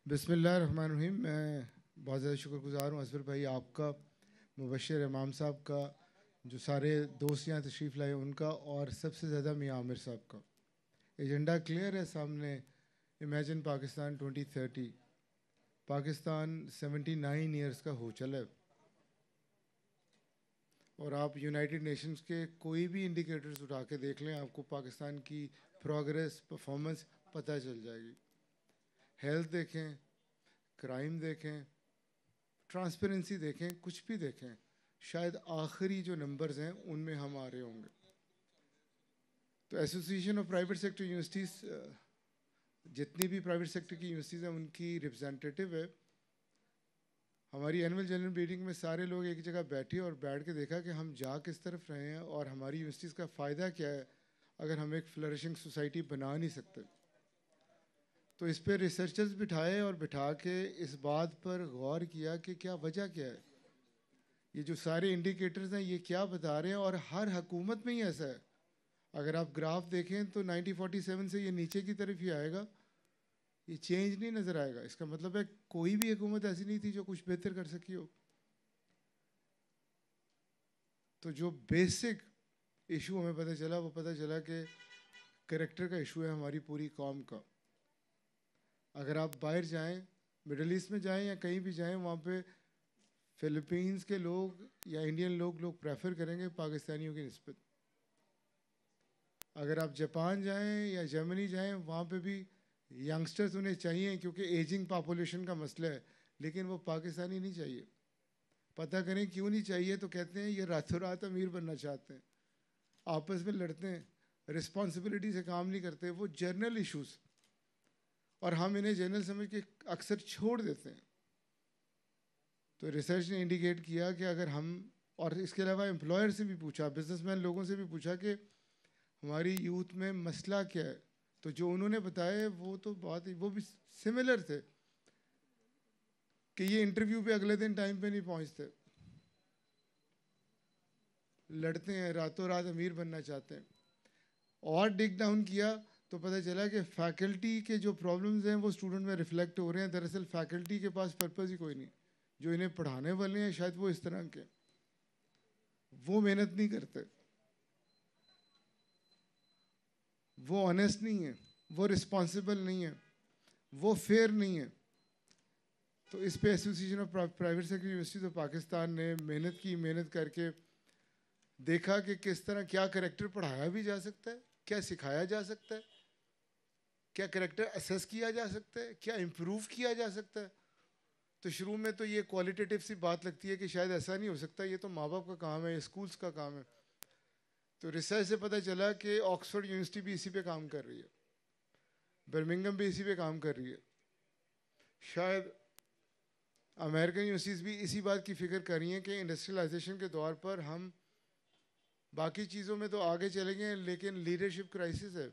बिस्मिल्लाहिर्रहमानिर्रहीम। मैं बहुत ज़्यादा शुक्रगुज़ार हूँ असफर भाई आपका, मुबश्शिर इमाम साहब का, जो सारे दोस्त यहाँ तशरीफ़ लाए उनका, और सबसे ज़्यादा मियाँ आमिर साहब का। एजेंडा क्लियर है सामने। इमेजिन पाकिस्तान 2030। पाकिस्तान 79 ईयर्स का हो चला है, और आप यूनाइटेड नेशंस के कोई भी इंडिकेटर्स उठा के देख लें, आपको पाकिस्तान की प्रोग्रेस, परफॉर्मेंस पता चल जाएगी। हेल्थ देखें, क्राइम देखें, ट्रांसपेरेंसी देखें, कुछ भी देखें, शायद आखिरी जो नंबर्स हैं उनमें हम आ रहे होंगे। तो association of private sector universities, जितनी भी प्राइवेट सेक्टर की यूनिवर्सिटीज़ हैं उनकी रिप्रेजेंटेटिव है। हमारी एनुअल जनरल मीटिंग में सारे लोग एक जगह बैठे और बैठ के देखा कि हम जा किस तरफ रहे हैं और हमारी यूनिवर्सिटीज़ का फ़ायदा क्या है अगर हम एक फ्लरिशिंग सोसाइटी बना नहीं सकते। तो इस पर रिसर्चर्स बिठाए और बिठा के इस बात पर गौर किया कि क्या वजह क्या है, ये जो सारे इंडिकेटर्स हैं ये क्या बता रहे हैं। और हर हुकूमत में ही ऐसा है। अगर आप ग्राफ देखें तो 1947 से ये नीचे की तरफ ही आएगा, ये चेंज नहीं नज़र आएगा। इसका मतलब है कोई भी हुकूमत ऐसी नहीं थी जो कुछ बेहतर कर सकी हो। तो जो बेसिक इशू हमें पता चला, वो पता चला कि करेक्टर का इशू है हमारी पूरी कौम का। अगर आप बाहर जाएं, मिडल ईस्ट में जाएं या कहीं भी जाएं, वहाँ पे फिलीपींस के लोग या इंडियन लोग प्रेफर करेंगे पाकिस्तानियों की निस्बत। अगर आप जापान जाएं या जर्मनी जाएं, वहाँ पे भी यंगस्टर्स उन्हें चाहिए क्योंकि एजिंग पॉपुलेशन का मसला है, लेकिन वो पाकिस्तानी नहीं चाहिए। पता करें क्यों नहीं चाहिए, तो कहते हैं ये रातों रात अमीर बनना चाहते हैं, आपस में लड़ते हैं, रिस्पॉन्सिबिलिटी से काम नहीं करते, वो जर्नल इश्यूज, और हम इन्हें जर्नल समझ के अक्सर छोड़ देते हैं। तो रिसर्च ने इंडिकेट किया कि अगर हम, और इसके अलावा एम्प्लॉयर से भी पूछा, बिजनेसमैन लोगों से भी पूछा कि हमारी यूथ में मसला क्या है, तो जो उन्होंने बताया वो तो बहुत ही, वो भी सिमिलर थे कि ये इंटरव्यू पे अगले दिन टाइम पे नहीं पहुंचते, लड़ते हैं, रातों रात अमीर बनना चाहते हैं। और डिग डाउन किया तो पता चला कि फैकल्टी के जो प्रॉब्लम्स हैं वो स्टूडेंट में रिफ्लेक्ट हो रहे हैं। दरअसल फैकल्टी के पास पर्पज़ ही कोई नहीं, जो इन्हें पढ़ाने वाले हैं शायद वो इस तरह के, वो मेहनत नहीं करते, वो ऑनेस्ट नहीं है, वो रिस्पॉन्सिबल नहीं है, वो फेयर नहीं है। तो इस पे association of private sector universities of Pakistan ने मेहनत की, मेहनत करके देखा कि किस तरह क्या करेक्टर पढ़ाया भी जा सकता है, क्या सिखाया जा सकता है, क्या करेक्टर असेस किया जा सकता है, क्या इम्प्रूव किया जा सकता है। तो शुरू में तो ये क्वालिटेटिव सी बात लगती है कि शायद ऐसा नहीं हो सकता, ये तो माँ बाप का काम है, ये स्कूल्स का काम है। तो रिसर्च से पता चला कि ऑक्सफोर्ड यूनिवर्सिटी भी इसी पे काम कर रही है, बर्मिंघम भी इसी पे काम कर रही है, शायद अमेरिकन यूनिवर्सिटीज़ भी इसी बात की फ़िक्र कर रही हैं कि इंडस्ट्रियलाइजेशन के दौर पर हम बाकी चीज़ों में तो आगे चले गए, लेकिन लीडरशिप क्राइसिस है।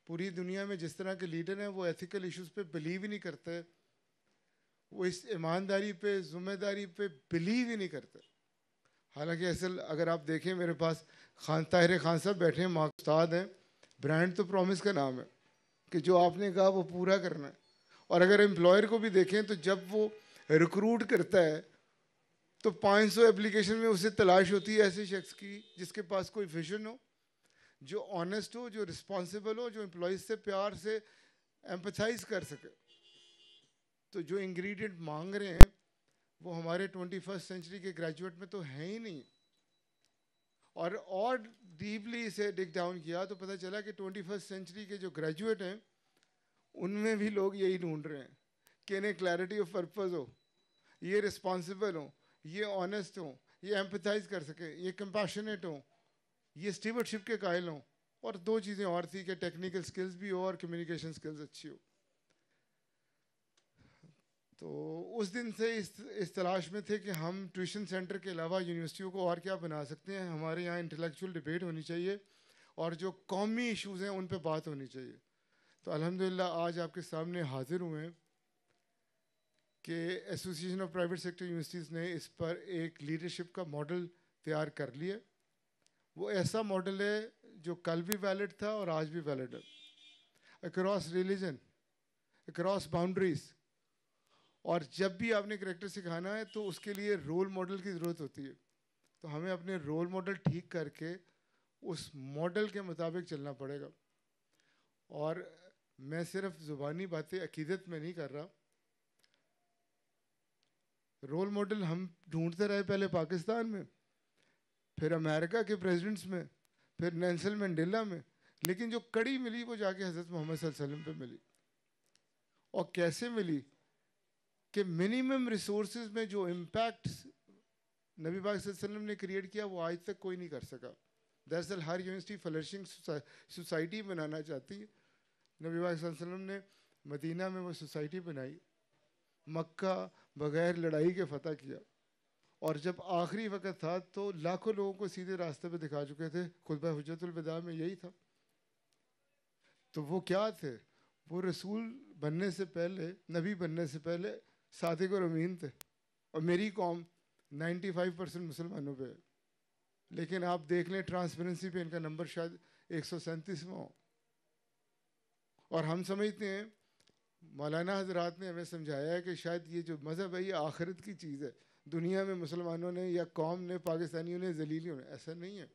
पूरी दुनिया में जिस तरह के लीडर हैं वो एथिकल इश्यूज पे बिलीव ही नहीं करते, वो इस ईमानदारी पे, जिम्मेदारी पे बिलीव ही नहीं करते। हालांकि असल अगर आप देखें, मेरे पास ताहिर खान साहब बैठे हैं, माँ उस्ताद हैं। ब्रांड तो प्रॉमिस का नाम है कि जो आपने कहा वो पूरा करना है। और अगर एम्प्लॉयर को भी देखें तो जब वो रिक्रूट करता है तो 500 एप्लीकेशन में उसे तलाश होती है ऐसे शख्स की जिसके पास कोई विजन हो, जो ऑनेस्ट हो, जो रिस्पॉन्सिबल हो, जो एम्प्लॉयज से प्यार से एम्पथाइज कर सके। तो जो इंग्रेडिएंट मांग रहे हैं वो हमारे 21st सेंचुरी के ग्रेजुएट में तो है ही नहीं। और डीपली इसे डिग डाउन किया तो पता चला कि 21st सेंचुरी के जो ग्रेजुएट हैं उनमें भी लोग यही ढूंढ रहे हैं कि इन्हें क्लैरिटी ऑफ पर्पस हो, ये रिस्पॉन्सिबल हो, ये ऑनेस्ट हो, ये एम्पथाइज कर सके, ये कंपैशनेट हो, ये स्टीवर्डशिप के कायल हों। और दो चीज़ें और थी कि टेक्निकल स्किल्स भी हो और कम्युनिकेशन स्किल्स अच्छी हो। तो उस दिन से इस तलाश में थे कि हम ट्यूशन सेंटर के अलावा यूनिवर्सिटियों को और क्या बना सकते हैं। हमारे यहाँ इंटेलेक्चुअल डिबेट होनी चाहिए और जो कौमी इश्यूज़ हैं उन पर बात होनी चाहिए। तो अल्हम्दुलिल्लाह आज आपके सामने हाजिर हुए हैं कि association of private sector universities ने इस पर एक लीडरशिप का मॉडल तैयार कर लिया। वो ऐसा मॉडल है जो कल भी वैलिड था और आज भी वैलिड है, अक्रॉस रिलीजन, अक्रॉस बाउंड्रीज, और जब भी आपने करेक्टर सिखाना है तो उसके लिए रोल मॉडल की ज़रूरत होती है। तो हमें अपने रोल मॉडल ठीक करके उस मॉडल के मुताबिक चलना पड़ेगा। और मैं सिर्फ ज़ुबानी बातें अकीदत में नहीं कर रहा। रोल मॉडल हम ढूंढते रहे, पहले पाकिस्तान में, फिर अमेरिका के प्रेसिडेंट्स में, फिर नेल्सन मंडेला में, लेकिन जो कड़ी मिली वो जाके हज़रत मोहम्मद सल्लल्लाहु अलैहि वसल्लम पे मिली। और कैसे मिली कि मिनिमम रिसोर्सेज में जो इम्पैक्ट नबी पाक सल्लल्लाहु अलैहि वसल्लम ने क्रिएट किया वो आज तक कोई नहीं कर सका। दरअसल हर यूनिवर्सिटी फ्लरिशिंग सोसाइटी बनाना चाहती है। नबी पाक सल्लल्लाहु अलैहि वसल्लम ने मदीना में वो सोसाइटी बनाई, मक्का बगैर लड़ाई के फ़तह किया, और जब आखिरी वक्त था तो लाखों लोगों को सीधे रास्ते पे दिखा चुके थे। खुतबा हुज्जतुल विदा में यही था। तो वो क्या थे? वो रसूल बनने से पहले, नबी बनने से पहले सादिक और अमीन थे। और मेरी कौम 95% मुसलमानों पे है, लेकिन आप देख लें ट्रांसपेरेंसी पे इनका नंबर शायद 137वां हो। और हम समझते हैं, मौलाना हजरात ने हमें समझाया है कि शायद ये जो मज़हब है ये आखिरत की चीज़ है, दुनिया में मुसलमानों ने या कौम ने, पाकिस्तानियों ने, जलीलियों ने, ऐसा नहीं है।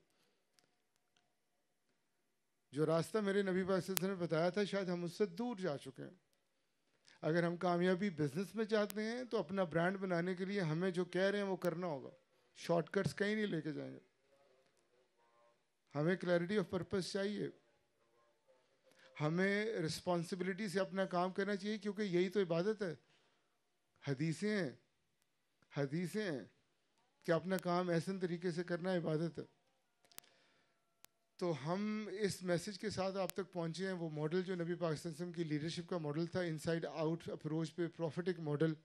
जो रास्ता मेरे नबी पाक सल्लल्लाहु अलैहि वसल्लम ने बताया था शायद हम उससे दूर जा चुके हैं। अगर हम कामयाबी बिजनेस में चाहते हैं तो अपना ब्रांड बनाने के लिए हमें जो कह रहे हैं वो करना होगा। शॉर्टकट्स कहीं नहीं लेके जाएंगे। हमें क्लैरिटी ऑफ पर्पस चाहिए, हमें रिस्पॉन्सिबिलिटी से अपना काम करना चाहिए, क्योंकि यही तो इबादत है। हदीसें हैं, हदीसें हैं कि अपना काम ऐसे तरीके से करना इबादत है। तो हम इस मैसेज के साथ आप तक पहुँचे हैं। वो मॉडल जो नबी पाक सल्लल्लाहु अलैहि वसल्लम की लीडरशिप का मॉडल था, इनसाइड आउट अप्रोच पे प्रॉफिटिक मॉडल,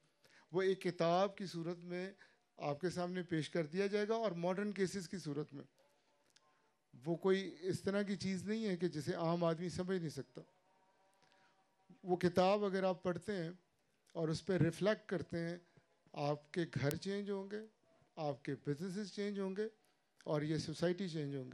वो एक किताब की सूरत में आपके सामने पेश कर दिया जाएगा, और मॉडर्न केसेस की सूरत में। वो कोई इस तरह की चीज़ नहीं है कि जिसे आम आदमी समझ नहीं सकता। वो किताब अगर आप पढ़ते हैं और उस पर रिफ्लेक्ट करते हैं, आपके घर चेंज होंगे, आपके बिजनेसेस चेंज होंगे, और ये सोसाइटी चेंज होंगी।